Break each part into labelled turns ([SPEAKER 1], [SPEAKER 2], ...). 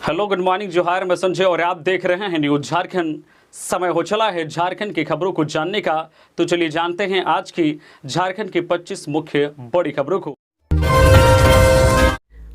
[SPEAKER 1] Hello, good morning, जोहार। मैं संजय और आप देख रहे हैं न्यूज झारखंड। समय हो चला है झारखंड की खबरों को जानने का, तो चलिए जानते हैं आज की झारखंड की 25 मुख्य बड़ी खबरों को।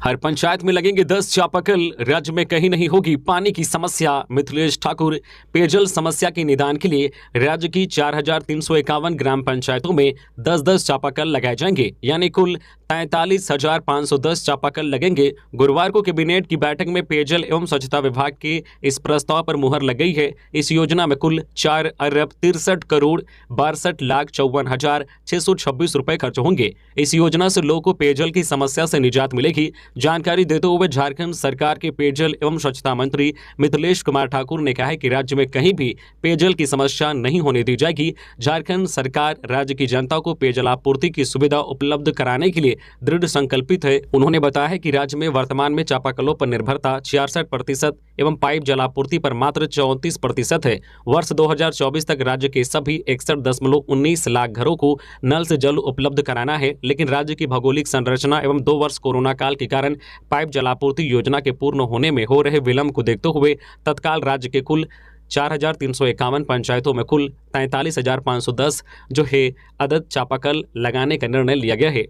[SPEAKER 2] हर पंचायत में लगेंगे 10 चापाकल, राज्य में कहीं नहीं होगी पानी की समस्या। मिथिलेश ठाकुर। पेयजल समस्या के निदान के लिए राज्य की 4,351 ग्राम पंचायतों में 10-10 चापाकल लगाए जाएंगे, यानी कुल 43,510 चापाकल लगेंगे। गुरुवार को कैबिनेट की बैठक में पेयजल एवं स्वच्छता विभाग के इस प्रस्ताव पर मुहर लग गई है। इस योजना में कुल 4,63,62,54,626 रुपए खर्च होंगे। इस योजना से लोगों को पेयजल की समस्या से निजात मिलेगी। जानकारी देते हुए झारखंड सरकार के पेयजल एवं स्वच्छता मंत्री मिथिलेश कुमार ठाकुर ने कहा है कि राज्य में कहीं भी पेयजल की समस्या नहीं होने दी जाएगी। झारखंड सरकार राज्य की जनता को पेयजल आपूर्ति की सुविधा उपलब्ध कराने के लिए दृढ़ संकल्पित है। उन्होंने बताया है कि राज्य में वर्तमान में चापाकलों पर निर्भरता 66% एवं पाइप जलापूर्ति पर मात्र 34% है। वर्ष 2024 तक राज्य के सभी 61.19 लाख घरों को नल से जल उपलब्ध कराना है, लेकिन राज्य की भौगोलिक संरचना एवं 2 वर्ष कोरोना काल के कारण पाइप जलापूर्ति योजना के पूर्ण होने में हो रहे विलंब को देखते हुए तत्काल राज्य के कुल 4,351 पंचायतों में कुल 43,510 जो है अदद चापाकल लगाने का निर्णय लिया गया है।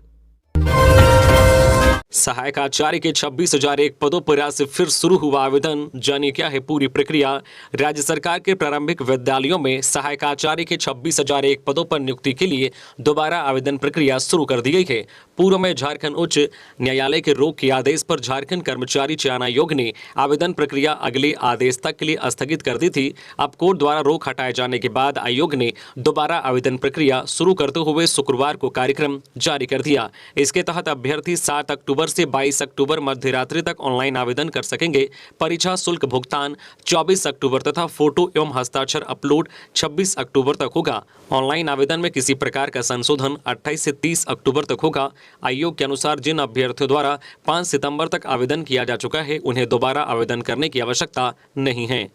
[SPEAKER 2] सहायक आचार्य के 26,001 पदों पर आज से फिर शुरू हुआ आवेदन। जानिए क्या है पूरी प्रक्रिया। राज्य सरकार के प्रारंभिक विद्यालयों में सहायक आचार्य के 26,001 पदों पर नियुक्ति के लिए दोबारा आवेदन प्रक्रिया शुरू कर दी गई है। पूर्व में झारखंड उच्च न्यायालय के रोक के आदेश पर झारखंड कर्मचारी चयन आयोग ने आवेदन प्रक्रिया अगले आदेश तक के लिए स्थगित कर दी थी। अब कोर्ट द्वारा रोक हटाए जाने के बाद आयोग ने दोबारा आवेदन प्रक्रिया शुरू करते हुए शुक्रवार को कार्यक्रम जारी कर दिया। इसके तहत अभ्यर्थी 7 अक्टूबर से 22 अक्टूबर मध्य रात्रि तक ऑनलाइन आवेदन कर सकेंगे। परीक्षा शुल्क भुगतान 24 अक्टूबर तथा फोटो एवं हस्ताक्षर अपलोड 26 अक्टूबर तक होगा। ऑनलाइन आवेदन में किसी प्रकार का संशोधन 28 से 30 अक्टूबर तक होगा। आयोग के अनुसार जिन अभ्यर्थियों द्वारा 5 सितंबर तक आवेदन किया जा चुका है, उन्हें दोबारा आवेदन करने की आवश्यकता नहीं है।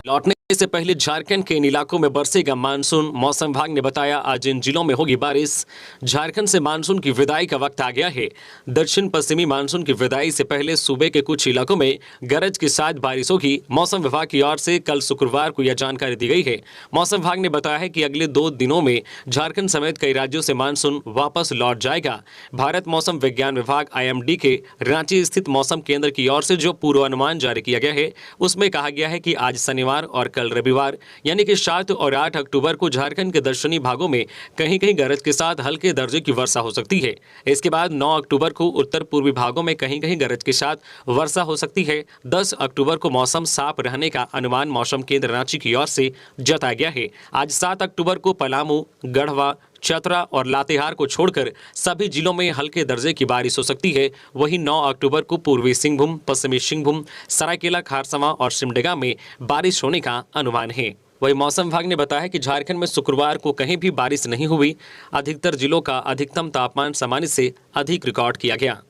[SPEAKER 2] लौटने से पहले झारखंड के इन इलाकों में बरसेगा मानसून। मौसम विभाग ने बताया आज इन जिलों में होगी बारिश। झारखंड से मानसून की विदाई का वक्त आ गया है। दक्षिण पश्चिमी मानसून की विदाई से पहले सूबे के कुछ इलाकों में गरज के साथ बारिश होगी। मौसम विभाग की ओर से कल शुक्रवार को यह जानकारी दी गई है। मौसम विभाग ने बताया है कि अगले 2 दिनों में झारखंड समेत कई राज्यों से मानसून वापस लौट जाएगा। भारत मौसम विज्ञान विभाग IMD के रांची स्थित मौसम केंद्र की ओर से जो पूर्वानुमान जारी किया गया है, उसमें कहा गया है कि आज शनिवार और कल रविवार यानी कि 7 और 8 अक्टूबर को झारखंड के दक्षिणी भागों में कहीं कहीं गरज के साथ हल्के दर्जे की वर्षा हो सकती है। इसके बाद 9 अक्टूबर को उत्तर पूर्वी भागों में कहीं कहीं गरज के साथ वर्षा हो सकती है। 10 अक्टूबर को मौसम साफ रहने का अनुमान मौसम केंद्र रांची की ओर से जताया गया है। आज 7 अक्टूबर को पलामू, गढ़वा, चतरा और लातेहार को छोड़कर सभी जिलों में हल्के दर्जे की बारिश हो सकती है। वहीं 9 अक्टूबर को पूर्वी सिंहभूम, पश्चिमी सिंहभूम, सरायकेला, खारसवा और सिमडेगा में बारिश होने का अनुमान है। वही मौसम विभाग ने बताया कि झारखंड में शुक्रवार को कहीं भी बारिश नहीं हुई। अधिकतर जिलों का अधिकतम तापमान सामान्य से अधिक रिकॉर्ड किया गया।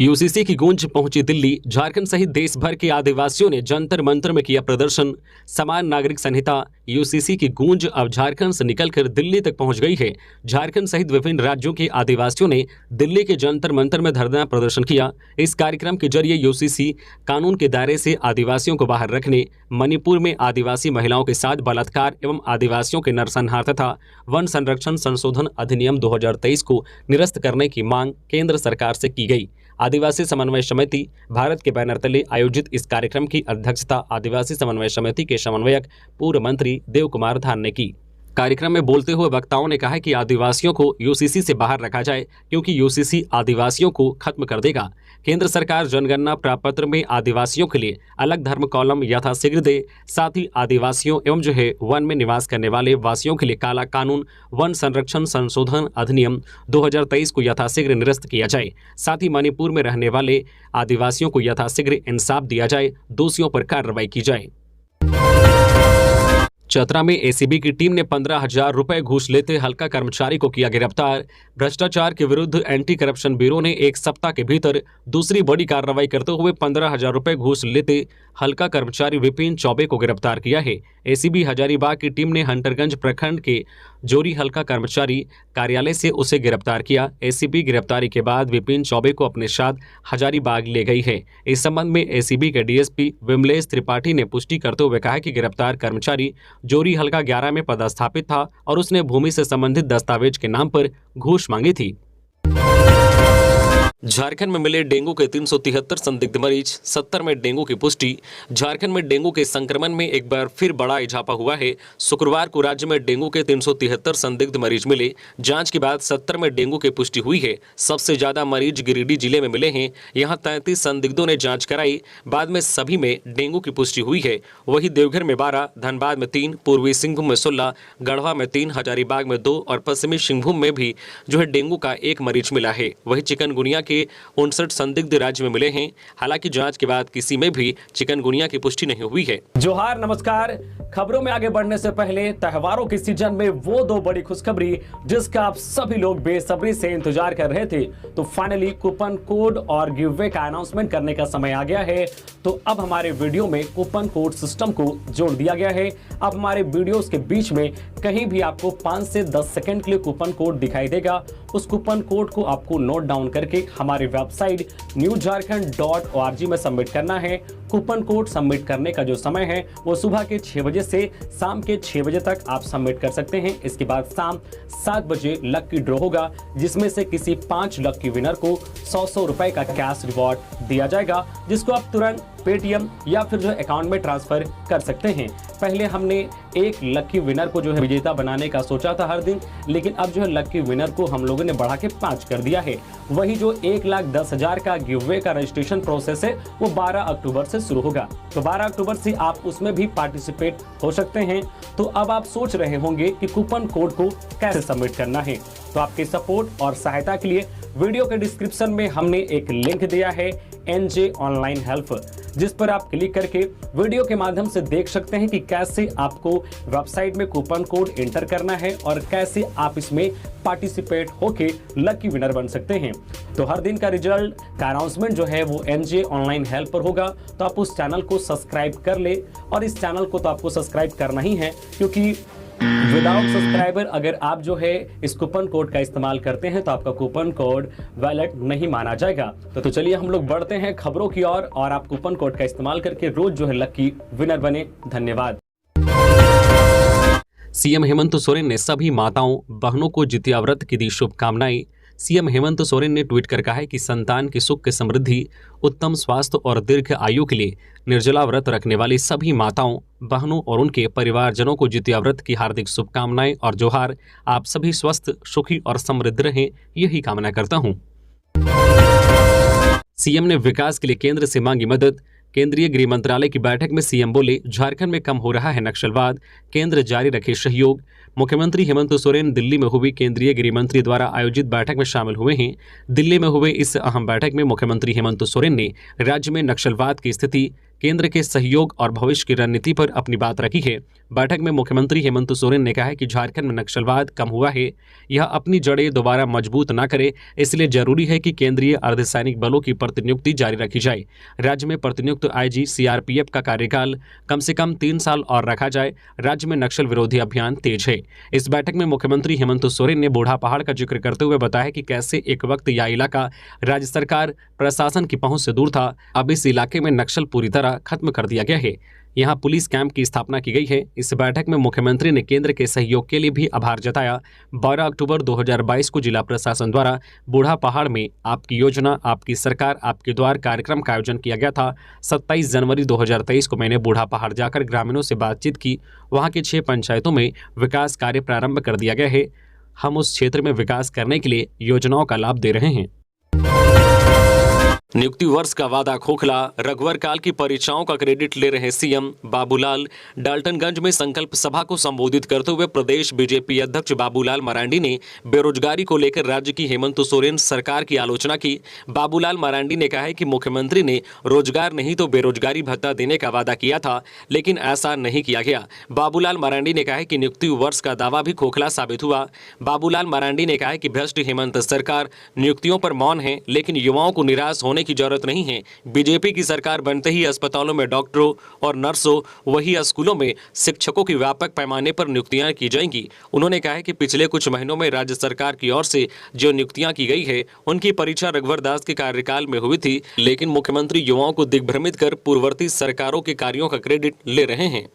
[SPEAKER 2] UCC की गूंज पहुंची दिल्ली। झारखंड सहित देश भर के आदिवासियों ने जंतर मंतर में किया प्रदर्शन। समान नागरिक संहिता UCC की गूंज अब झारखंड से निकलकर दिल्ली तक पहुंच गई है। झारखंड सहित विभिन्न राज्यों के आदिवासियों ने दिल्ली के जंतर मंतर में धरना प्रदर्शन किया। इस कार्यक्रम के जरिए UCC कानून के दायरे से आदिवासियों को बाहर रखने, मणिपुर में आदिवासी महिलाओं के साथ बलात्कार एवं आदिवासियों के नरसंहार तथा वन संरक्षण संशोधन अधिनियम 2023 को निरस्त करने की मांग केंद्र सरकार से की गई। आदिवासी समन्वय समिति भारत के बैनर तले आयोजित इस कार्यक्रम की अध्यक्षता आदिवासी समन्वय समिति के समन्वयक पूर्व मंत्री देव कुमार धान ने की। कार्यक्रम में बोलते हुए वक्ताओं ने कहा कि आदिवासियों को UCC से बाहर रखा जाए, क्योंकि UCC आदिवासियों को खत्म कर देगा। केंद्र सरकार जनगणना प्रपत्र में आदिवासियों के लिए अलग धर्म कॉलम यथाशीघ्र दे। साथ ही आदिवासियों एवं जो है वन में निवास करने वाले वासियों के लिए काला कानून वन संरक्षण संशोधन अधिनियम 2023 को यथाशीघ्र निरस्त किया जाए। साथ ही मणिपुर में रहने वाले आदिवासियों को यथाशीघ्र इंसाफ दिया जाए, दोषियों पर कार्रवाई की जाए। चतरा में एसीबी की टीम ने 15,000 रुपए घूस लेते हल्का कर्मचारी को किया गिरफ्तार। भ्रष्टाचार के विरुद्ध एंटी करप्शन ब्यूरो ने एक सप्ताह के भीतर दूसरी बड़ी कार्रवाई करते हुए 15,000 रुपए घूस लेते हल्का कर्मचारी विपिन चौबे को गिरफ्तार किया है। एसीबी हजारीबाग की टीम ने हंटरगंज प्रखंड के जोरी हल्का कर्मचारी कार्यालय से उसे गिरफ्तार किया। एसीबी गिरफ्तारी के बाद विपिन चौबे को अपने साथ हजारीबाग ले गई है। इस संबंध में एसीबी के डीएसपी विमलेश त्रिपाठी ने पुष्टि करते हुए कहा कि गिरफ्तार कर्मचारी जोरी हल्का 11 में पदस्थापित था और उसने भूमि से संबंधित दस्तावेज के नाम पर घूस मांगी थी। झारखंड में मिले डेंगू के 373 संदिग्ध मरीज, 70 में डेंगू की पुष्टि। झारखंड में डेंगू के संक्रमण में एक बार फिर बड़ा इजाफा हुआ है। शुक्रवार को राज्य में डेंगू के 373 संदिग्ध मरीज मिले। जांच के बाद 70 में डेंगू की पुष्टि हुई है। सबसे ज्यादा मरीज गिरिडीह जिले में मिले हैं। यहां 33 संदिग्धों ने जांच कराई, बाद में सभी में डेंगू की पुष्टि हुई है। वहीं देवघर में 12, धनबाद में 3, पूर्वी सिंहभूम में 16, गढ़वा में 3, हजारीबाग में 2 और पश्चिमी सिंहभूम में भी डेंगू का एक मरीज मिला है। वहीं चिकनगुनिया के 59 संदिग्ध राज्य में मिले हैं। हालांकि जांच के बाद किसी में भी चिकनगुनिया की पुष्टि नहीं हुई है।
[SPEAKER 1] जोहार, नमस्कार। खबरों में आगे बढ़ने से पहले त्योहारों के सीजन में वो 2 बड़ी खुशखबरी जिसका आप सभी लोग बेसब्री से इंतजार कर रहे थे, तो फाइनली कूपन कोड और गिवअवे का अनाउंसमेंट करने का समय आ गया है। तो अब हमारे वीडियो में कूपन कोड सिस्टम को जोड़ दिया गया है। अब हमारे वीडियोस के बीच में कहीं भी आपको 5 से 10 सेकंड के लिए कूपन कोड दिखाई देगा। उस कूपन कोड को आपको नोट डाउन करके हमारी वेबसाइट newjharkhand.org में सबमिट करना है। कूपन कोड सबमिट करने का जो समय है वो सुबह के 6 बजे से शाम के 6 बजे तक आप सबमिट कर सकते हैं। इसके बाद शाम 7 बजे लकी ड्रॉ होगा, जिसमें से किसी 5 लकी विनर को 100 रुपए का कैश रिवॉर्ड दिया जाएगा, जिसको आप तुरंत पेटीएम या फिर अकाउंट में ट्रांसफर कर सकते हैं। पहले हमने एक लकी विनर को विजेता बनाने का सोचा था हर दिन, लेकिन अब लकी विनर को हम लोगों ने बढ़ा के 5 कर दिया है। वही 1,10,000 का गिवअवे का रजिस्ट्रेशन प्रोसेस है वो 12 अक्टूबर से शुरू होगा। तो 12 अक्टूबर से आप उसमें भी पार्टिसिपेट हो सकते हैं। तो अब आप सोच रहे होंगे कि कूपन कोड को कैसे सबमिट करना है, तो आपके सपोर्ट और सहायता के लिए वीडियो के डिस्क्रिप्शन में हमने एक लिंक दिया है NJ ऑनलाइन हेल्प, जिस पर आप क्लिक करके वीडियो के माध्यम से देख सकते हैं कि कैसे आपको वेबसाइट में कूपन कोड एंटर करना है और कैसे आप इसमें पार्टिसिपेट होके लकी विनर बन सकते हैं। तो हर दिन का रिजल्ट का अनाउंसमेंट है वो NJ ऑनलाइन हेल्प पर होगा। तो आप उस चैनल को सब्सक्राइब कर ले, और इस चैनल को तो आपको सब्सक्राइब करना ही है, क्योंकि विदाउट सब्सक्राइबर अगर आप इस कूपन कोड का इस्तेमाल करते हैं तो आपका कूपन कोड वैलिड नहीं माना जाएगा। तो चलिए हम लोग बढ़ते हैं खबरों की ओर, और आप कूपन कोड का इस्तेमाल करके रोज लकी विनर बने। धन्यवाद।
[SPEAKER 2] सीएम हेमंत सोरेन ने सभी माताओं बहनों को जितिया व्रत की दी शुभकामनाएं। सीएम हेमंत सोरेन ने ट्वीट कर कहा है कि संतान की सुख समृद्धि, उत्तम स्वास्थ्य और दीर्घ आयु के लिए निर्जला व्रत रखने वाली सभी माताओं बहनों और उनके परिवारजनों को जितिया व्रत की हार्दिक शुभकामनाएं और जोहार। आप सभी स्वस्थ, सुखी और समृद्ध रहें, यही कामना करता हूं। सीएम ने विकास के लिए केंद्र से मांगी मदद। केंद्रीय गृह मंत्रालय की बैठक में सीएम बोले, झारखंड में कम हो रहा है नक्सलवाद, केंद्र जारी रखे सहयोग। मुख्यमंत्री हेमंत सोरेन दिल्ली में हुई केंद्रीय गृह मंत्री द्वारा आयोजित बैठक में शामिल हुए हैं। दिल्ली में हुए इस अहम बैठक में मुख्यमंत्री हेमंत सोरेन ने राज्य में नक्सलवाद की स्थिति, केंद्र के सहयोग और भविष्य की रणनीति पर अपनी बात रखी है। बैठक में मुख्यमंत्री हेमंत सोरेन ने कहा है कि झारखंड में नक्सलवाद कम हुआ है, यह अपनी जड़ें दोबारा मजबूत न करे, इसलिए जरूरी है कि केंद्रीय अर्धसैनिक बलों की प्रतिनियुक्ति जारी रखी जाए। राज्य में प्रतिनियुक्त IG CRPF का कार्यकाल कम से कम 3 साल और रखा जाए। राज्य में नक्सल विरोधी अभियान तेज है। इस बैठक में मुख्यमंत्री हेमंत सोरेन ने बूढ़ा पहाड़ का जिक्र करते हुए बताया कि कैसे एक वक्त यह इलाका राज्य सरकार प्रशासन की पहुंच से दूर था, अब इस इलाके में नक्सल पूरी तरह खत्म कर दिया गया है। यहां पुलिस कैंप की स्थापना की गई है। इस बैठक में मुख्यमंत्री ने केंद्र के सहयोग के लिए भी आभार जताया। 12 अक्टूबर 2022 को जिला प्रशासन द्वारा बूढ़ा पहाड़ में आपकी योजना आपकी सरकार आपके द्वार कार्यक्रम का आयोजन किया गया था। 27 जनवरी 2023 को मैंने बूढ़ा पहाड़ जाकर ग्रामीणों से बातचीत की। वहां के 6 पंचायतों में विकास कार्य प्रारंभ कर दिया गया है। हम उस क्षेत्र में विकास करने के लिए योजनाओं का लाभ दे रहे हैं। नियुक्ति वर्ष का वादा खोखला, रघुवर काल की परीक्षाओं का क्रेडिट ले रहे सीएम बाबूलाल। डाल्टनगंज में संकल्प सभा को संबोधित करते हुए प्रदेश बीजेपी अध्यक्ष बाबूलाल मरांडी ने बेरोजगारी को लेकर राज्य की हेमंत सोरेन सरकार की आलोचना की। बाबूलाल मरांडी ने कहा है कि मुख्यमंत्री ने रोजगार नहीं तो बेरोजगारी भत्ता देने का वादा किया था, लेकिन ऐसा नहीं किया गया। बाबूलाल मरांडी ने कहा है कि नियुक्ति वर्ष का दावा भी खोखला साबित हुआ। बाबूलाल मरांडी ने कहा है कि भ्रष्ट हेमंत सरकार नियुक्तियों पर मौन है, लेकिन युवाओं को निराश होने की जरूरत नहीं है। बीजेपी की सरकार बनते ही अस्पतालों में डॉक्टरों और नर्सों, वही स्कूलों में शिक्षकों की व्यापक पैमाने पर नियुक्तियां की जाएंगी। उन्होंने कहा है कि पिछले कुछ महीनों में राज्य सरकार की ओर से जो नियुक्तियां की गई है, उनकी परीक्षा रघुवर दास के कार्यकाल में हुई थी, लेकिन मुख्यमंत्री युवाओं को दिग्भ्रमित कर पूर्ववर्ती सरकारों के कार्यों का क्रेडिट ले रहे हैं।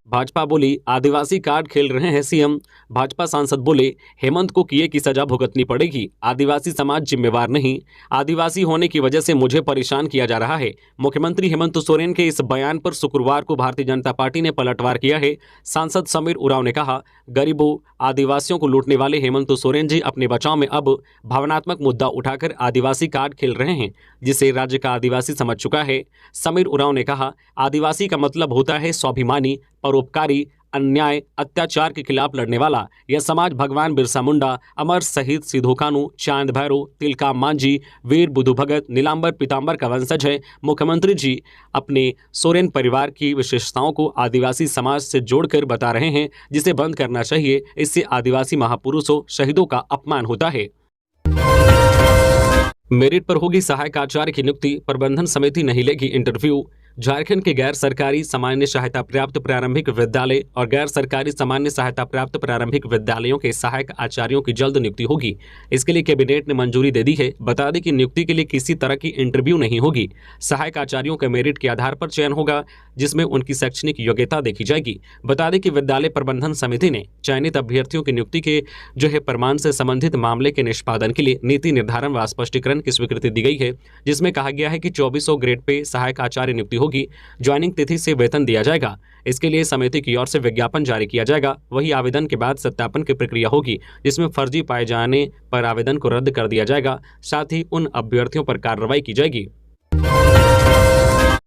[SPEAKER 2] भाजपा बोली, आदिवासी कार्ड खेल रहे हैं सीएम। भाजपा सांसद बोले, हेमंत को किए की सजा भुगतनी पड़ेगी, आदिवासी समाज जिम्मेवार नहीं, आदिवासी होने की वजह से मुझे परेशान किया जा रहा है। मुख्यमंत्री हेमंत सोरेन के इस बयान पर शुक्रवार को भारतीय जनता पार्टी ने पलटवार किया है। सांसद समीर उरांव ने कहा, गरीबों आदिवासियों को लूटने वाले हेमंत सोरेन जी अपने बचाव में अब भावनात्मक मुद्दा उठाकर आदिवासी कार्ड खेल रहे हैं, जिसे राज्य का आदिवासी समझ चुका है। समीर उरांव ने कहा, आदिवासी का मतलब होता है स्वाभिमानी, परोपकारी, अन्याय अत्याचार के खिलाफ लड़ने वाला। यह समाज भगवान बिरसा मुंडा, अमर शहीद सिद्धू कानू, चांद भैरव, तिलका मांझी, वीर बुधु भगत, नीलांबर पीतांबर का वंशज है। मुख्यमंत्री जी अपने सोरेन परिवार की विशेषताओं को आदिवासी समाज से जोड़कर बता रहे हैं, जिसे बंद करना चाहिए। इससे आदिवासी महापुरुषों शहीदों का अपमान होता है। मेरिट पर होगी सहायक आचार्य की नियुक्ति, प्रबंधन समिति नहीं लेगी इंटरव्यू। झारखंड के गैर सरकारी सामान्य सहायता प्राप्त प्रारंभिक विद्यालय और गैर सरकारी सामान्य सहायता प्राप्त प्रारंभिक विद्यालयों के सहायक आचार्यों की जल्द नियुक्ति होगी। इसके लिए कैबिनेट ने मंजूरी दे दी है। बता दें कि नियुक्ति के लिए किसी तरह की इंटरव्यू नहीं होगी। सहायक आचार्यों के मेरिट के आधार पर चयन होगा, जिसमें उनकी शैक्षणिक योग्यता देखी जाएगी। बता दें कि विद्यालय प्रबंधन समिति ने चयनित अभ्यर्थियों की नियुक्ति के जो है प्रमाण से संबंधित मामले के निष्पादन के लिए नीति निर्धारण व स्पष्टीकरण की स्वीकृति दी गई है, जिसमें कहा गया है कि 2400 ग्रेड पे सहायक आचार्य नियुक्ति होगी। ज्वाइनिंग तिथि से वेतन दिया जाएगा। इसके लिए समिति की ओर से विज्ञापन जारी किया जाएगा। वही आवेदन के बाद सत्यापन की प्रक्रिया होगी, जिसमें फर्जी पाए जाने पर आवेदन को रद्द कर दिया जाएगा। साथ ही उन अभ्यर्थियों पर कार्रवाई की जाएगी।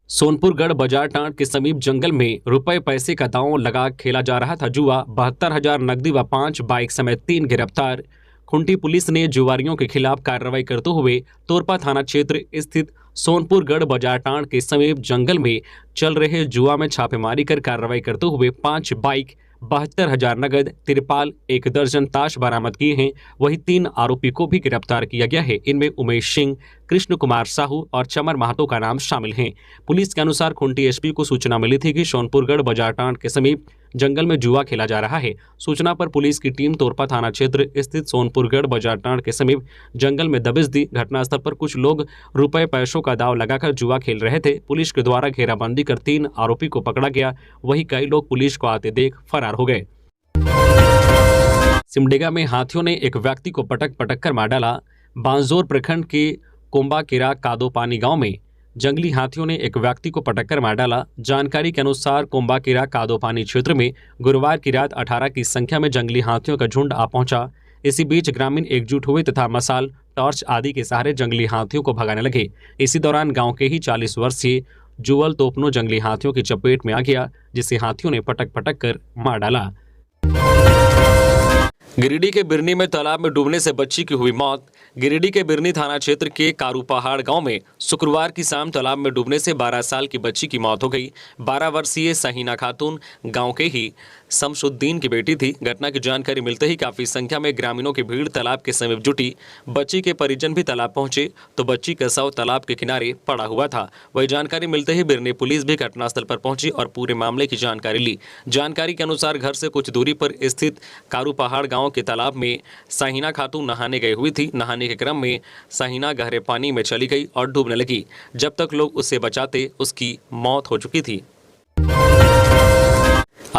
[SPEAKER 2] सोनपुरगढ़ बाजार टांड के समीप जंगल में रुपए पैसे का दांव लगा खेला जा रहा था जुआ। 72,000 नकदी व 5 बाइक समेत 3 गिरफ्तार। खुंटी पुलिस ने जुआरियों के खिलाफ कार्रवाई करते हुए तोरपा थाना क्षेत्र स्थित सोनपुरगढ़ बाजार टांड के समीप जंगल में चल रहे जुआ में छापेमारी कर कार्रवाई करते हुए 5 बाइक, 72,000 नगद, तिरपाल, 1 दर्जन ताश बरामद किए हैं। वहीं 3 आरोपी को भी गिरफ्तार किया गया है। इनमें उमेश सिंह, कृष्ण कुमार साहू और चमर महतो का नाम शामिल हैं। पुलिस के अनुसार खुंटी एसपी को सूचना मिली थी कि सोनपुरगढ़ बाजार टांड के समीप जंगल में जुआ खेला जा रहा है। सूचना पर पुलिस की टीम तोरपा थाना क्षेत्र स्थित सोनपुरगढ़ बाजार टांड के समीप जंगल में दबिश दी। घटनास्थल पर कुछ लोग रुपए पैसों का दाव लगाकर जुआ खेल रहे थे। पुलिस के द्वारा घेराबंदी कर 3 आरोपी को पकड़ा गया। वहीं कई लोग पुलिस को आते देख फरार हो गए। सिमडेगा में हाथियों ने एक व्यक्ति को पटक कर मार डाला। बांसजोर प्रखंड के कोम्बाकेरा कादोपानी गांव में जंगली हाथियों ने एक व्यक्ति को पटककर मार डाला। जानकारी के अनुसार कोम्बाकेरा कादोपानी क्षेत्र में गुरुवार की रात 18 की संख्या में जंगली हाथियों का झुंड आ पहुंचा। इसी बीच ग्रामीण एकजुट हुए तथा मसाल, टॉर्च आदि के सहारे जंगली हाथियों को भगाने लगे। इसी दौरान गांव के ही 40 वर्षीय जुवल तोपनो जंगली हाथियों की चपेट में आ गया, जिसे हाथियों ने पटक कर मार डाला। गिरिडीह के बिरनी में तालाब में डूबने से बच्ची की हुई मौत। गिरिडीह के बिरनी थाना क्षेत्र के कारू पहाड़ गांव में शुक्रवार की शाम तालाब में डूबने से 12 साल की बच्ची की मौत हो गई। 12 वर्षीय सहीना खातून गांव के ही शमसुद्दीन की बेटी थी। घटना की जानकारी मिलते ही काफी संख्या में ग्रामीणों की भीड़ तालाब के समीप जुटी। बच्ची के परिजन भी तालाब पहुंचे तो बच्ची का शव तालाब के किनारे पड़ा हुआ था। वही जानकारी मिलते ही बिरनी पुलिस भी घटनास्थल पर पहुंची और पूरे मामले की जानकारी ली। जानकारी के अनुसार घर से कुछ दूरी पर स्थित कारू पहाड़ गाँव के तालाब में सहीना खातून नहाने गई हुई थी। नहाने के क्रम में सहीना गहरे पानी में चली गई और डूबने लगी। जब तक लोग उसे बचाते उसकी मौत हो चुकी थी।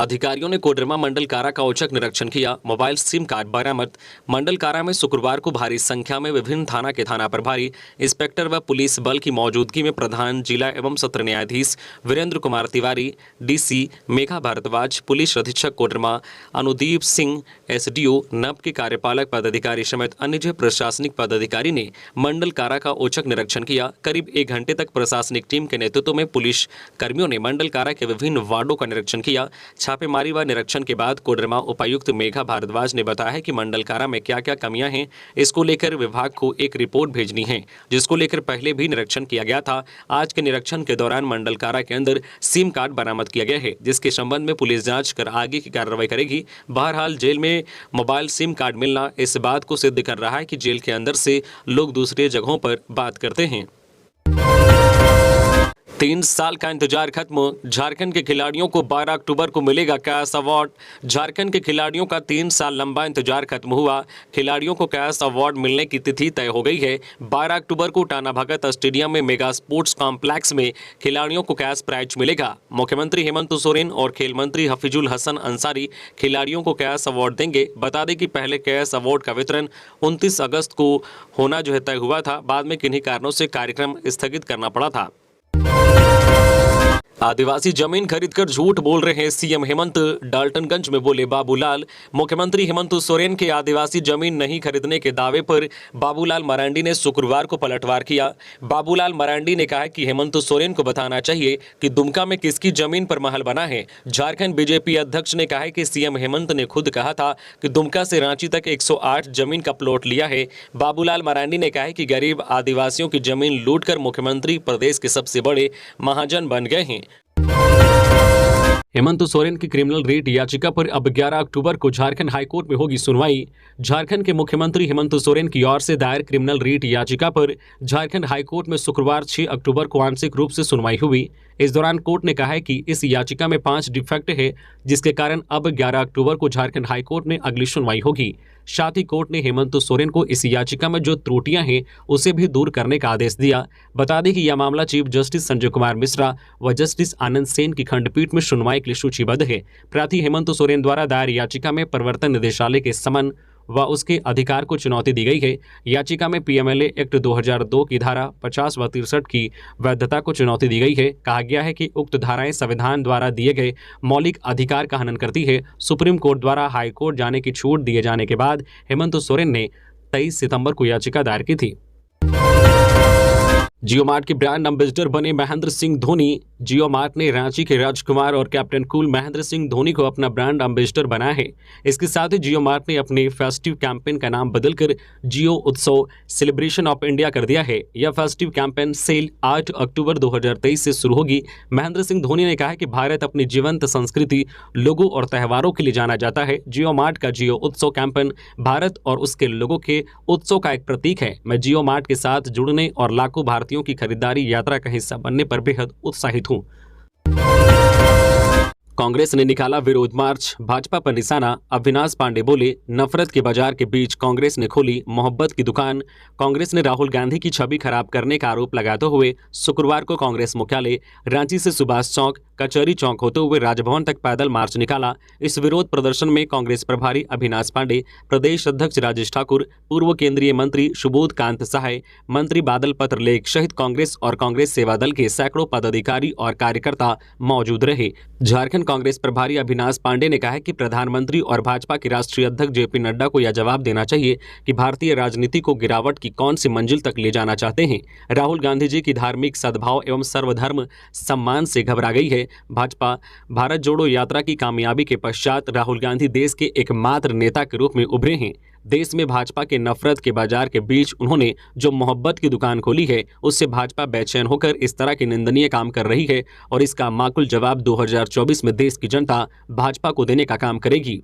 [SPEAKER 2] अधिकारियों ने कोडरमा मंडल कारा का औचक निरीक्षण किया। मोबाइल सिम कार्ड बरामद। मंडल कारा में शुक्रवार को भारी संख्या में विभिन्न थाना के थाना प्रभारी, इंस्पेक्टर व पुलिस बल की मौजूदगी में प्रधान जिला एवं सत्र न्यायाधीश वीरेंद्र कुमार तिवारी, डीसी मेघा भारद्वाज, पुलिस अधीक्षक कोडरमा अनुदीप सिंह, एसडीओ नब के कार्यपालक पदाधिकारी समेत अन्य प्रशासनिक पदाधिकारी ने मंडल कारा का औचक निरीक्षण किया। करीब 1 घंटे तक प्रशासनिक टीम के नेतृत्व में पुलिस कर्मियों ने मंडल कारा के विभिन्न वार्डों का निरीक्षण किया। छापेमारी व निरीक्षण के बाद कोडरमा उपायुक्त मेघा भारद्वाज ने बताया है कि मंडल कारा में क्या क्या कमियां हैं, इसको लेकर विभाग को एक रिपोर्ट भेजनी है, जिसको लेकर पहले भी निरीक्षण किया गया था। आज के निरीक्षण के दौरान मंडल कारा के अंदर सिम कार्ड बरामद किया गया है, जिसके संबंध में पुलिस जांच कर आगे की कार्रवाई करेगी। बहरहाल जेल में मोबाइल सिम कार्ड मिलना इस बात को सिद्ध कर रहा है कि जेल के अंदर से लोग दूसरे जगहों पर बात करते हैं। 3 साल का इंतजार खत्म। झारखंड के खिलाड़ियों को 12 अक्टूबर को मिलेगा कैश अवार्ड। झारखंड के खिलाड़ियों का 3 साल लंबा इंतजार खत्म हुआ। खिलाड़ियों को कैश अवार्ड मिलने की तिथि तय हो गई है। 12 अक्टूबर को टाना भगत स्टेडियम में मेगा स्पोर्ट्स कॉम्प्लेक्स में खिलाड़ियों को कैश प्राइज मिलेगा। मुख्यमंत्री हेमंत सोरेन और खेल मंत्री हफीजुल हसन अंसारी खिलाड़ियों को कैश अवार्ड देंगे। बता दें कि पहले कैश अवार्ड का वितरण 29 अगस्त को होना तय हुआ था। बाद में किन्हीं कारणों से कार्यक्रम स्थगित करना पड़ा था। आदिवासी जमीन खरीदकर झूठ बोल रहे हैं सीएम हेमंत। डाल्टनगंज में बोले बाबूलाल। मुख्यमंत्री हेमंत सोरेन के आदिवासी जमीन नहीं खरीदने के दावे पर बाबूलाल मरांडी ने शुक्रवार को पलटवार किया। बाबूलाल मरांडी ने कहा कि हेमंत सोरेन को बताना चाहिए कि दुमका में किसकी जमीन पर महल बना है। झारखंड बीजेपी अध्यक्ष ने कहा कि सीएम हेमंत ने खुद कहा था कि दुमका से रांची तक 108 जमीन का प्लॉट लिया है। बाबूलाल मरांडी ने कहा कि गरीब आदिवासियों की जमीन लूटकर मुख्यमंत्री प्रदेश के सबसे बड़े महाजन बन गए हैं। हेमंत सोरेन की क्रिमिनल रेट याचिका पर अब 11 अक्टूबर को झारखंड हाईकोर्ट में होगी सुनवाई। झारखंड के मुख्यमंत्री हेमंत सोरेन की ओर से दायर क्रिमिनल रेट याचिका पर झारखंड हाईकोर्ट में शुक्रवार 6 अक्टूबर को आंशिक रूप से सुनवाई हुई। इस दौरान कोर्ट ने कहा है कि इस याचिका में 5 डिफेक्ट है, जिसके कारण अब 11 अक्टूबर को झारखंड हाईकोर्ट में अगली सुनवाई होगी। साथ ही कोर्ट ने हेमंत सोरेन को इस याचिका में जो त्रुटियां हैं उसे भी दूर करने का आदेश दिया। बता दें कि यह मामला चीफ जस्टिस संजय कुमार मिश्रा व जस्टिस आनंद सेन की खंडपीठ में सुनवाई के लिए सूचीबद्ध है। प्रार्थी हेमंत सोरेन द्वारा दायर याचिका में प्रवर्तन निदेशालय के समन व उसके अधिकार को चुनौती दी गई है। याचिका में पीएमएलए एक्ट 2002 की धारा 50 व 63 की वैधता को चुनौती दी गई है। कहा गया है कि उक्त धाराएं संविधान द्वारा दिए गए मौलिक अधिकार का हनन करती है। सुप्रीम कोर्ट द्वारा हाई कोर्ट जाने की छूट दिए जाने के बाद हेमंत सोरेन ने 23 सितंबर को याचिका दायर की थी। जियो मार्ट के ब्रांड एम्बेसडर बने महेंद्र सिंह धोनी। जियो मार्ट ने रांची के राजकुमार और कैप्टन कूल महेंद्र सिंह धोनी को अपना ब्रांड एम्बेसडर बनाया है। इसके साथ ही जियो मार्ट ने अपने फेस्टिव कैंपेन का नाम बदलकर जियो उत्सव सेलिब्रेशन ऑफ इंडिया कर दिया है। यह फेस्टिव कैंपेन सेल 8 अक्टूबर 2023 से शुरू होगी। महेंद्र सिंह धोनी ने कहा कि भारत अपनी जीवंत संस्कृति, लोगों और त्योहारों के लिए जाना जाता है। जियो मार्ट का जियो उत्सव कैंपेन भारत और उसके लोगों के उत्सव का एक प्रतीक है। मैं जियो मार्ट के साथ जुड़ने और लाखों भारतीयों की खरीदारी यात्रा का हिस्सा बनने पर बेहद उत्साहित हूं। कांग्रेस ने निकाला विरोध मार्च। भाजपा पर निशाना। अविनाश पांडे बोले, नफरत के बाजार के बीच कांग्रेस ने खोली मोहब्बत की दुकान। कांग्रेस ने राहुल गांधी की छवि खराब करने का आरोप लगाते हुए शुक्रवार को कांग्रेस मुख्यालय रांची से सुभाष चौक, कचहरी चौक होते हुए राजभवन तक पैदल मार्च निकाला। इस विरोध प्रदर्शन में कांग्रेस प्रभारी अविनाश पांडे, प्रदेश अध्यक्ष राजेश ठाकुर, पूर्व केंद्रीय मंत्री सुबोध कांत सहाय, मंत्री बादल पत्रलेख सहित कांग्रेस और कांग्रेस सेवा दल के सैकड़ों पदाधिकारी और कार्यकर्ता मौजूद रहे। झारखंड कांग्रेस प्रभारी अविनाश पांडे ने कहा कि प्रधानमंत्री और भाजपा के राष्ट्रीय अध्यक्ष जेपी नड्डा को यह जवाब देना चाहिए कि भारतीय राजनीति को गिरावट की कौन सी मंजिल तक ले जाना चाहते हैं। राहुल गांधी जी की धार्मिक सद्भाव एवं सर्वधर्म सम्मान से घबरा गई है। भाजपा भारत जोड़ो यात्रा की कामयाबी के पश्चात राहुल गांधी देश के एकमात्र नेता के रूप में उभरे हैं। देश में भाजपा के नफरत के बाजार के बीच उन्होंने जो मोहब्बत की दुकान खोली है, उससे भाजपा बेचैन होकर इस तरह के निंदनीय काम कर रही है और इसका माकूल जवाब 2024 में देश की जनता भाजपा को देने का काम करेगी।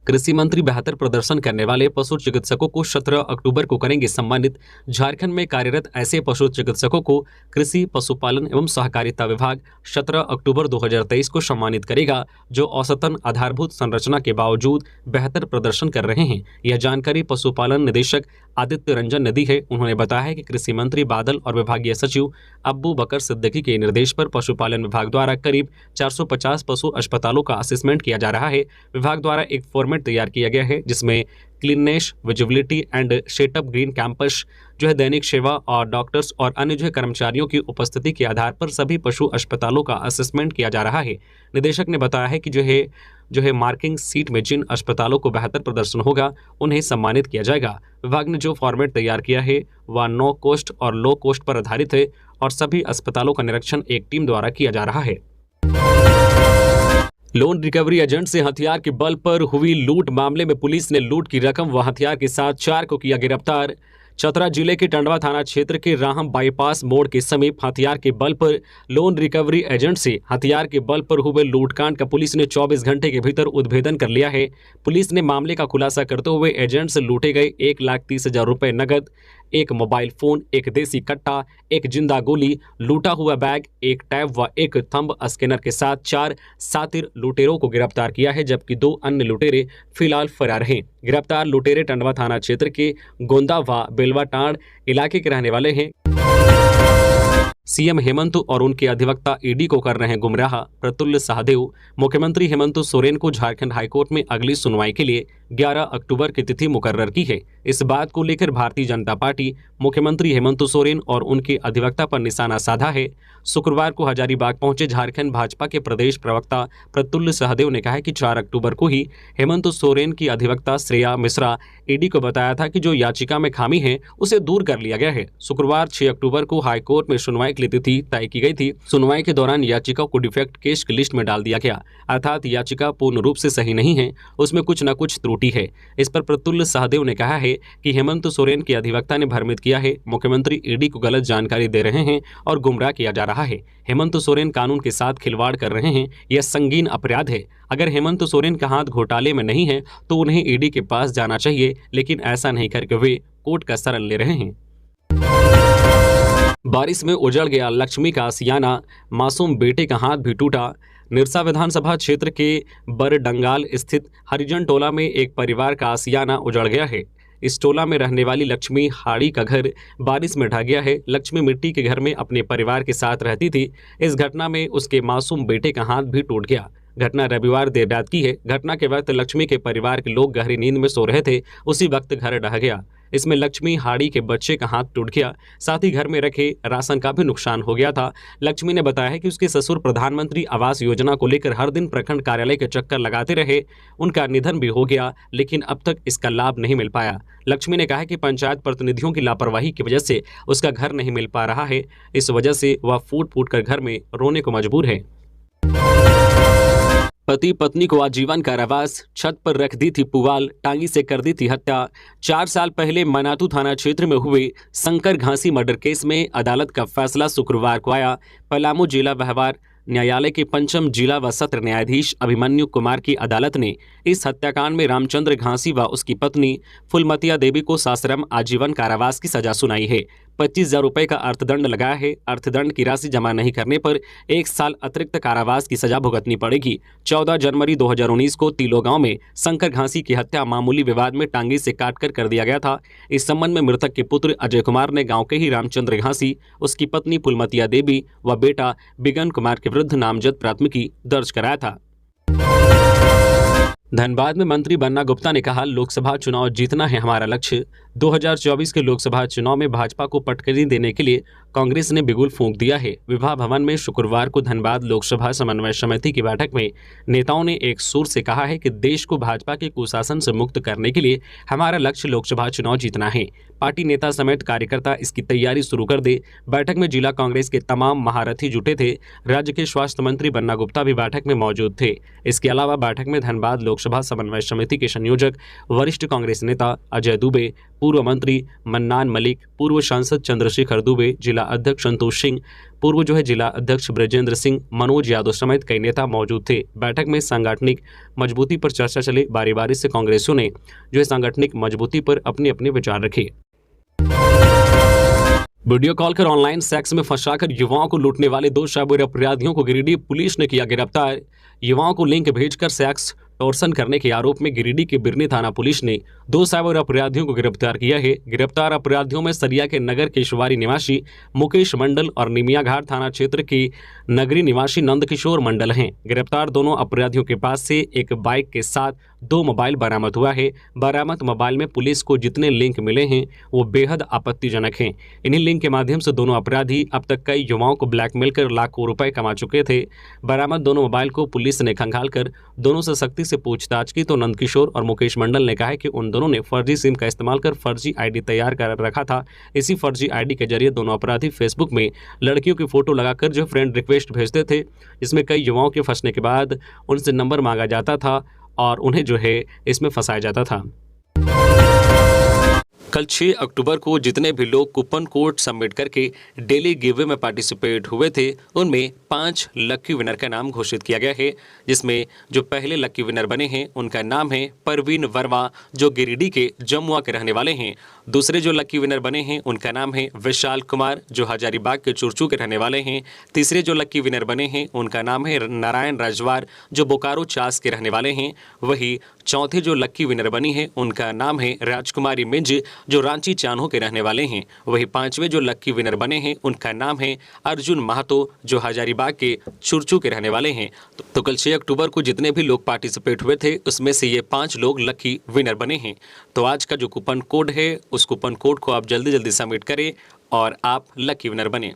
[SPEAKER 2] कृषि मंत्री बेहतर प्रदर्शन करने वाले पशु चिकित्सकों को 17 अक्टूबर को करेंगे सम्मानित। झारखंड में कार्यरत ऐसे पशु चिकित्सकों को कृषि, पशुपालन एवं सहकारिता विभाग 17 अक्टूबर 2023 को सम्मानित करेगा, जो औसतन आधारभूत संरचना के बावजूद बेहतर प्रदर्शन कर रहे हैं। यह जानकारी पशुपालन निदेशक आदित्य रंजन ने दी है। उन्होंने बताया है कि कृषि मंत्री बादल और विभागीय सचिव अब्बू बकर सिद्दीकी के निर्देश पर पशुपालन विभाग द्वारा करीब 450 पशु अस्पतालों का असेसमेंट किया जा रहा है। विभाग द्वारा एक फॉर्मेट तैयार किया गया है जिसमें cleanness, visibility and setup, green campus जो है, दैनिक सेवा और डॉक्टर्स और अन्य जो है कर्मचारियों की उपस्थिति के आधार पर सभी पशु अस्पतालों का असेसमेंट किया जा रहा है। निदेशक ने बताया है कि जो है मार्किंग सीट में जिन अस्पतालों को बेहतर प्रदर्शन होगा उन्हें सम्मानित किया जाएगा। विभाग ने जो फॉर्मेट तैयार किया है वह नो कॉस्ट और लो कॉस्ट पर आधारित है और सभी अस्पतालों का निरीक्षण एक टीम द्वारा किया जा रहा है। लोन रिकवरी एजेंट से हथियार के बल पर हुई लूट मामले में पुलिस ने लूट की रकम व हथियार के साथ 4 को किया गिरफ्तार। चतरा जिले के टंडवा थाना क्षेत्र के राहम बाईपास मोड़ के समीप हथियार के बल पर लोन रिकवरी एजेंट से हथियार के बल पर हुए लूटकांड का पुलिस ने 24 घंटे के भीतर उद्भेदन कर लिया है। पुलिस ने मामले का खुलासा करते हुए एजेंट से लूटे गए 1,30,000 रुपये नकद, एक मोबाइल फोन, एक देसी कट्टा, एक जिंदा गोली, लूटा हुआ बैग, एक टैब व एक थंब स्कैनर के साथ 4 सातिर लुटेरों को गिरफ्तार किया है, जबकि 2 अन्य लुटेरे फिलहाल फरार हैं। गिरफ्तार लुटेरे टंडवा थाना क्षेत्र के गोंदा व बेलवाटाड़ इलाके के रहने वाले हैं। सीएम हेमंत और उनके अधिवक्ता ईडी को कर रहे हैं गुमराह। प्रफुल्ल सहदेव मुख्यमंत्री हेमंत सोरेन को झारखंड हाईकोर्ट में अगली सुनवाई के लिए 11 अक्टूबर की तिथि मुकर्रर की है। इस बात को लेकर भारतीय जनता पार्टी मुख्यमंत्री हेमंत सोरेन और उनके अधिवक्ता पर निशाना साधा है। शुक्रवार को हजारीबाग पहुंचे झारखंड भाजपा के प्रदेश प्रवक्ता प्रफुल्ल सहदेव ने कहा है कि 4 अक्टूबर को ही हेमंत सोरेन की अधिवक्ता श्रेया मिश्रा ईडी को बताया था कि जो याचिका में खामी है उसे दूर कर लिया गया है। शुक्रवार 6 अक्टूबर को हाईकोर्ट में सुनवाई की तिथि तय की गई थी। सुनवाई के दौरान याचिका को डिफेक्ट केस की लिस्ट में डाल दिया गया, अर्थात याचिका पूर्ण रूप से सही नहीं है, उसमें कुछ न कुछ त्रुटि है। इस पर प्रफुल्ल सहदेव ने कहा है कि हेमंत सोरेन के अधिवक्ता ने भ्रमित किया है, मुख्यमंत्री ईडी को गलत जानकारी दे रहे हैं और गुमराह किया जा रहा है। हेमंत सोरेन कानून के साथ खिलवाड़ कर रहे हैं, यह संगीन अपराध है। अगर हेमंत सोरेन का हाथ घोटाले में नहीं है तो उन्हें ईडी के पास जाना चाहिए, लेकिन ऐसा नहीं करके वे कोर्ट का शरण ले रहे हैं। बारिश में उजड़ गया लक्ष्मी का आसियाना, मासूम बेटे का हाथ भी टूटा। निरसा विधानसभा क्षेत्र के बरडंगाल स्थित हरिजन टोला में एक परिवार का आसियाना उजड़ गया है। इस टोला में रहने वाली लक्ष्मी हाड़ी का घर बारिश में ढह गया है। लक्ष्मी मिट्टी के घर में अपने परिवार के साथ रहती थी। इस घटना में उसके मासूम बेटे का हाथ भी टूट गया। घटना रविवार देर रात की है। घटना के वक्त लक्ष्मी के परिवार के लोग गहरी नींद में सो रहे थे, उसी वक्त घर ढह गया। इसमें लक्ष्मी हाड़ी के बच्चे का हाथ टूट गया, साथ ही घर में रखे राशन का भी नुकसान हो गया था। लक्ष्मी ने बताया है कि उसके ससुर प्रधानमंत्री आवास योजना को लेकर हर दिन प्रखंड कार्यालय के चक्कर लगाते रहे। उनका निधन भी हो गया, लेकिन अब तक इसका लाभ नहीं मिल पाया। लक्ष्मी ने कहा है कि पंचायत प्रतिनिधियों की लापरवाही की वजह से उसका घर नहीं मिल पा रहा है। इस वजह से वह फूट फूट कर घर में रोने को मजबूर है। पति पत्नी को आजीवन कारावास, छत पर रख दी थी पुआल, टांगी से कर दी थी हत्या। 4 साल पहले मनातू थाना क्षेत्र में हुए शंकर घासी मर्डर केस में अदालत का फैसला शुक्रवार को आया। पलामू जिला व्यवहार न्यायालय के पंचम जिला व सत्र न्यायाधीश अभिमन्यु कुमार की अदालत ने इस हत्याकांड में रामचंद्र घासी व उसकी पत्नी फुलमतिया देवी को सश्रम आजीवन कारावास की सजा सुनाई है। 25,000 रुपये का अर्थदंड लगाया है। अर्थदंड की राशि जमा नहीं करने पर 1 साल अतिरिक्त कारावास की सजा भुगतनी पड़ेगी। 14 जनवरी 2019 को तिलो गांव में शंकर घासी की हत्या मामूली विवाद में टांगी से काटकर कर दिया गया था। इस संबंध में मृतक के पुत्र अजय कुमार ने गांव के ही रामचंद्र घासी, उसकी पत्नी फुलमतिया देवी व बेटा बिगन कुमार के विरुद्ध नामजद प्राथमिकी दर्ज कराया था। धनबाद में मंत्री बन्ना गुप्ता ने कहा, लोकसभा चुनाव जीतना है हमारा लक्ष्य। 2024 के लोकसभा चुनाव में भाजपा को पटकनी देने के लिए कांग्रेस ने बिगुल फूंक दिया है। विवाह भवन में शुक्रवार को धनबाद लोकसभा समन्वय समिति की बैठक में नेताओं ने एक सुर से कहा है कि देश को भाजपा के कुशासन से मुक्त करने के लिए हमारा लक्ष्य लोकसभा चुनाव जीतना है। पार्टी नेता समेत कार्यकर्ता इसकी तैयारी शुरू कर दे। बैठक में जिला कांग्रेस के तमाम महारथी जुटे थे। राज्य के स्वास्थ्य मंत्री बन्ना गुप्ता भी बैठक में मौजूद थे। इसके अलावा बैठक में धनबाद लोकसभा समन्वय समिति के संयोजक वरिष्ठ कांग्रेस नेता अजय दुबे, पूर्व मंत्री मन्नान मलिक, पूर्व सांसद चंद्रशेखर दुबे, जिला अध्यक्ष संतोष सिंह, पूर्व जिला अध्यक्ष ब्रजेंद्र सिंह, मनोज यादव समेत कई नेता मौजूद थे। बैठक में सांगठनिक मजबूती पर चर्चा चले। बारी बारी से कांग्रेसियों ने सांगठनिक मजबूती पर अपने अपने विचार रखे। वीडियो कॉल कर ऑनलाइन सेक्स में फंसाकर युवाओं को लूटने वाले 2 साइबर अपराधियों को गिरिडीह पुलिस ने किया गिरफ्तार। युवाओं को लिंक भेजकर सेक्स टॉर्सन करने के आरोप में गिरिडीह के बिरनी थाना पुलिस ने 2 साइबर अपराधियों को गिरफ्तार किया है। गिरफ्तार अपराधियों में सरिया के नगर केशवारी निवासी मुकेश मंडल और निमिया घाट थाना क्षेत्र के नगरी निवासी नंदकिशोर मंडल हैं। गिरफ्तार दोनों अपराधियों के पास से एक बाइक के साथ 2 मोबाइल बरामद हुआ है। बरामद मोबाइल में पुलिस को जितने लिंक मिले हैं वो बेहद आपत्तिजनक हैं। इन्हीं लिंक के माध्यम से दोनों अपराधी अब तक कई युवाओं को ब्लैकमेल कर लाखों रुपए कमा चुके थे। बरामद दोनों मोबाइल को पुलिस ने खंगाल कर दोनों से सख्ती से पूछताछ की तो नंदकिशोर और मुकेश मंडल ने कहा है कि उन दोनों ने फर्जी सिम का इस्तेमाल कर फर्जी आईडी तैयार कर रखा था। इसी फर्जी आईडी के जरिए दोनों अपराधी फेसबुक में लड़कियों की फोटो लगाकर फ्रेंड रिक्वेस्ट भेजते थे। इसमें कई युवाओं के फंसने के बाद उनसे नंबर मांगा जाता था और उन्हें इसमें फंसाया जाता था। कल 6 अक्टूबर को जितने भी लोग कूपन कोड सबमिट करके डेली गिवे में पार्टिसिपेट हुए थे उनमें 5 लकी विनर का नाम घोषित किया गया है, जिसमें जो पहले लकी विनर बने हैं उनका नाम है परवीन वर्मा जो गिरिडीह के जमुआ के रहने वाले हैं। दूसरे जो लकी विनर बने हैं उनका नाम है विशाल कुमार जो हजारीबाग के चुरचू के रहने वाले हैं। तीसरे जो लकी विनर बने हैं उनका नाम है नारायण राजवार जो बोकारो चास के रहने वाले हैं। वही चौथे जो लकी विनर बनी है उनका नाम है राजकुमारी मिंज जो रांची चान्हो के रहने वाले हैं। वही 5वें जो लकी विनर बने हैं उनका नाम है अर्जुन महतो जो हजारीबाग के चुरचू के रहने वाले हैं। तो कल 6 अक्टूबर को जितने भी लोग पार्टिसिपेट हुए थे उसमें से ये 5 लोग लकी विनर बने हैं। तो आज का जो कूपन कोड है उस कूपन कोड को आप जल्दी सबमिट करें और आप लकी विनर बने।